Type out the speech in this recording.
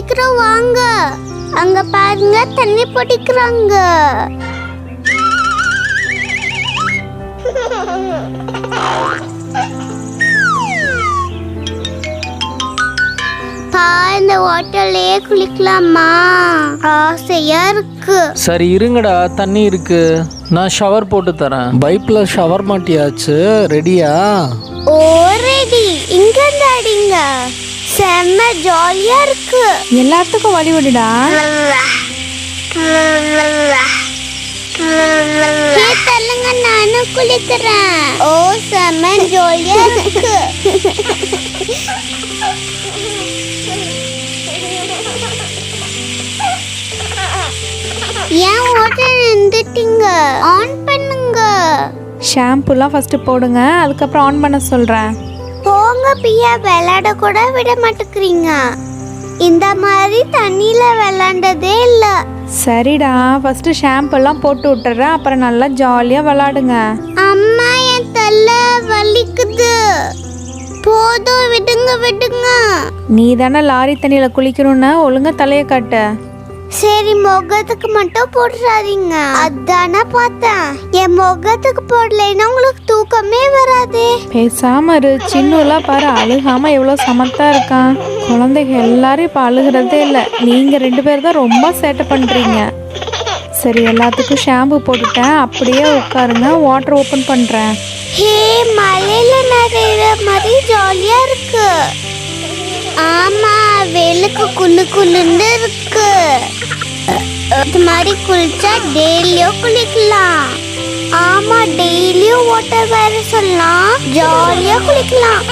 சீக்கிரம் வாங்க. அங்க பாருங்க தண்ணி பிடிக்கிறாங்க. இந்த வாட்டர்லயே குளிக்கலாமா? ஆசையா இருக்கு. சரி இருங்கடா, தண்ணி இருக்கு, நான் ஷவர் போட்டு தரேன். பைப்ல ஷவர் மாட்டியாச்சு, ரெடியா? ஓ ரெடி. இங்க அடிங்க, செம்ம ஜாலியா இருக்கு. எல்லாத்துக்கும் வழி விடுடா. தள்ளுங்க, நானும் குளிக்கிறேன். ஓ செம்ம ஜாலியா இருக்கு. ஏன் வாட்டர் நிறுத்திட்டீங்க? ஆன் பண்ணுங்க. ஷாம்புலாம் ஃபர்ஸ்ட் போடுங்க, அதுக்கப்புறம் ஆன் பண்ண சொல்றேன். போங்க பியா, விளையாட கூட விட மாட்டேங்கிறீங்க. இந்த மாதிரி தண்ணியில விளையாண்டதே இல்ல. சரிடா, ஃபர்ஸ்ட் ஷாம்பெல்லாம் போட்டு விட்டுறேன், அப்புறம் நல்லா ஜாலியா விளையாடுங்க. அம்மா என் தலை வலிக்குது. போதும், விடுங்க விடுங்க. நீ தானே லாரி தண்ணியில குளிக்கணும்னு ஒழுங்கா தலைய காட்டு. சரி, முகத்துக்கு மட்டும் போட்டுறாதீங்க. அதானே பார்த்தேன். என் முகத்துக்கு போடலைன்னா உங்களுக்கு தூக்கமே வராது. பேசாம இரு. சின்னலாம் பாரு, அழுகாம எவ்வளவு சமத்தா இருக்கான். குழந்தைங்க எல்லாரும் இப்ப அழுகிறதே இல்லை. நீங்க 2 பேர் தான் ரொம்ப சேட்டை பண்றீங்க. சரி, எல்லாத்துக்கும் ஷாம்பு போட்டுட்டேன், அப்படியே உட்காருங்க, வாட்டர் ஓபன் பண்றேன். ஹே, மலையில நிறைய மாதிரி ஜாலியா இருக்கு. ஆமா, வெளுக்கு குளு குளுன்னு இருக்கு. இது மாதிரி குளிச்சா டெய்லியும் குளிக்கலாம். ஆமா, டெய்லியும் வாட்டர் வேற சொல்லலாம், ஜாலியா குளிக்கலாம்.